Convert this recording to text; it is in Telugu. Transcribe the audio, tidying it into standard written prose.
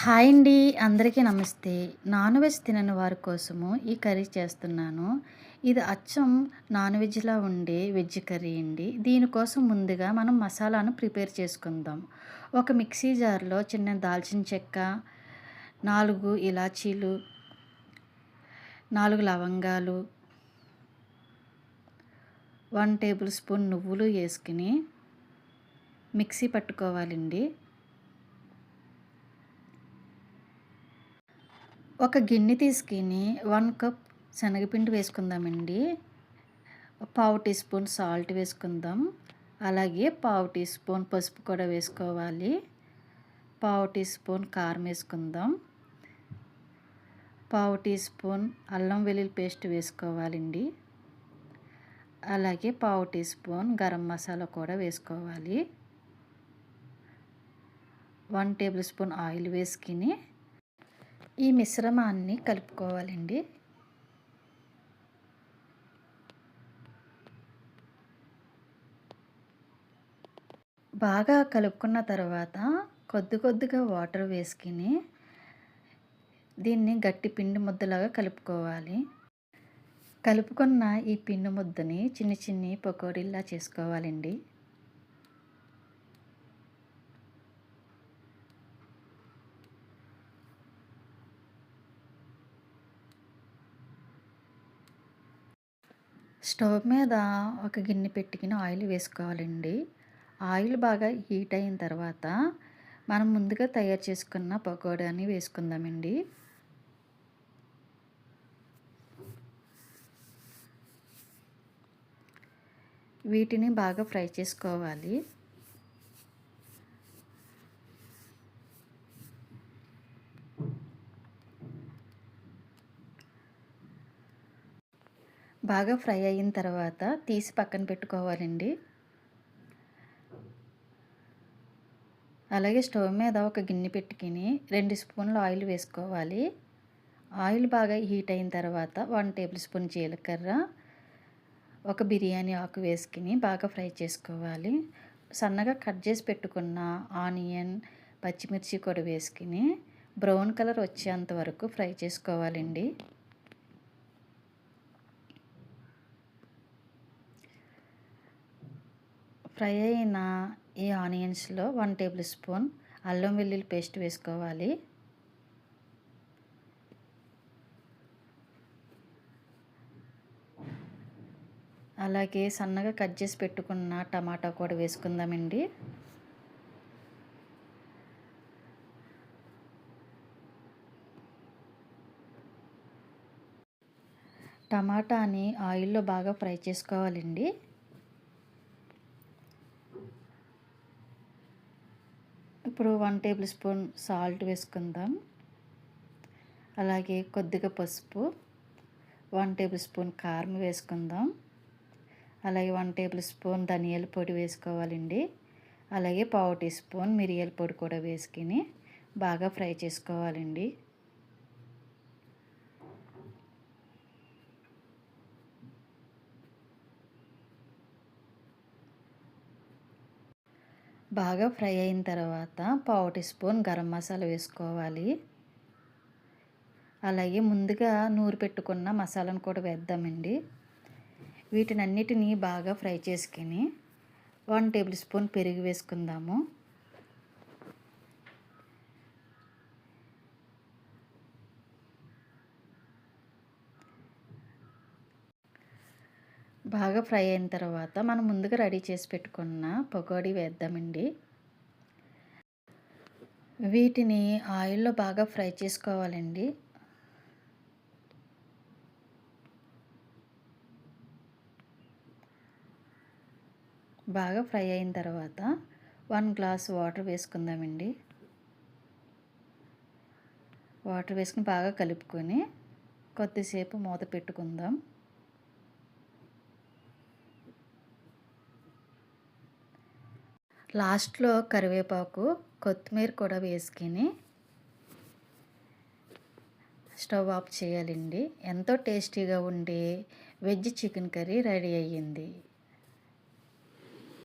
హాయ్ అండి. అందరికీ నమస్తే. నాన్ వెజ్ తినని వారి కోసము ఈ కర్రీ చేస్తున్నాను. ఇది అచ్చం నాన్ వెజ్‌లా ఉండే వెజ్ కర్రీ అండి. దీనికోసం ముందుగా మనం మసాలాను ప్రిపేర్ చేసుకుందాం. ఒక మిక్సీ జార్‌లో చిన్న దాల్చిన చెక్క, 4 ఇలాచీలు, 4 లవంగాలు, 1 టేబుల్ స్పూన్ నువ్వులు యేసుకొని మిక్సీ పట్టుకోవాలండి. ఒక గిన్నె తీసుకొని 1 కప్ శనగపిండి వేసుకుందామండి. పావు టీ స్పూన్ సాల్ట్ వేసుకుందాం. అలాగే పావు టీ స్పూన్ పసుపు కూడా వేసుకోవాలి. పావు టీ స్పూన్ కారం వేసుకుందాం. పావు టీ స్పూన్ అల్లం వెల్లుల్లి పేస్ట్ వేసుకోవాలండి. అలాగే పావు టీ స్పూన్ గరం మసాలా కూడా వేసుకోవాలి. 1 టేబుల్ స్పూన్ ఆయిల్ వేసుకొని ఈ మిశ్రమాన్ని కలుపుకోవాలండి. బాగా కలుపుకున్న తర్వాత కొద్దిగా వాటర్ వేసుకొని దీన్ని గట్టి పిండి ముద్దలాగా కలుపుకోవాలి. కలుపుకున్న ఈ పిండి ముద్దని చిన్ని పకోడీల్లా చేసుకోవాలండి. స్టవ్ మీద ఒక గిన్నె పెట్టుకుని ఆయిల్ వేసుకోవాలండి. ఆయిల్ బాగా హీట్ అయిన తర్వాత మనం ముందుగా తయారు చేసుకున్న పకోడాని వేసుకుందామండి. వీటిని బాగా ఫ్రై చేసుకోవాలి. బాగా ఫ్రై అయిన తర్వాత తీసి పక్కన పెట్టుకోవాలండి. అలాగే స్టవ్ మీద ఒక గిన్నె పెట్టుకొని 2 స్పూన్ల ఆయిల్ వేసుకోవాలి. ఆయిల్ బాగా హీట్ అయిన తర్వాత 1 టేబుల్ స్పూన్ జీలకర్ర, ఒక బిర్యానీ ఆకు వేసుకొని బాగా ఫ్రై చేసుకోవాలి. సన్నగా కట్ చేసి పెట్టుకున్న ఆనియన్, పచ్చిమిర్చి కూడా వేసుకొని బ్రౌన్ కలర్ వచ్చేంత వరకు ఫ్రై చేసుకోవాలండి. ఫ్రై అయిన ఈ ఆనియన్స్లో 1 టేబుల్ స్పూన్ అల్లం వెల్లుల్లి పేస్ట్ వేసుకోవాలి. అలాగే సన్నగా కట్ చేసి పెట్టుకున్న టమాటా కూడా వేసుకుందామండి. టమాటాని ఆయిల్లో బాగా ఫ్రై చేసుకోవాలండి. ఇప్పుడు 1 టేబుల్ స్పూన్ సాల్ట్ వేసుకుందాం. అలాగే కొద్దిగా పసుపు, 1 టేబుల్ స్పూన్ కారం వేసుకుందాం. అలాగే 1 టేబుల్ స్పూన్ ధనియాల పొడి వేసుకోవాలండి. అలాగే పావు టీ స్పూన్ మిరియాల పొడి కూడా వేసుకొని బాగా ఫ్రై చేసుకోవాలండి. బాగా ఫ్రై అయిన తర్వాత పావు టీ స్పూన్ గరం మసాలా వేసుకోవాలి. అలాగే ముందుగా నూరి పెట్టుకున్న మసాలాను కూడా వేద్దామండి. వీటినన్నిటినీ బాగా ఫ్రై చేసుకొని 1 టేబుల్ స్పూన్ పెరుగు వేసుకుందాము. బాగా ఫ్రై అయిన తర్వాత మనం ముందుగా రెడీ చేసి పెట్టుకున్న పకోడీ వేద్దామండి. వీటిని ఆయిల్లో బాగా ఫ్రై చేసుకోవాలండి. బాగా ఫ్రై అయిన తర్వాత 1 గ్లాస్ వాటర్ వేసుకుందామండి. వాటర్ వేసుకుని బాగా కలుపుకొని కొద్దిసేపు మూత పెట్టుకుందాం. లాస్ట్లో కరివేపాకు, కొత్తిమీర కూడా వేసుకొని స్టవ్ ఆఫ్ చేయాలండి. ఎంతో టేస్టీగా ఉండే వెజ్ చికెన్ కర్రీ రెడీ అయ్యింది.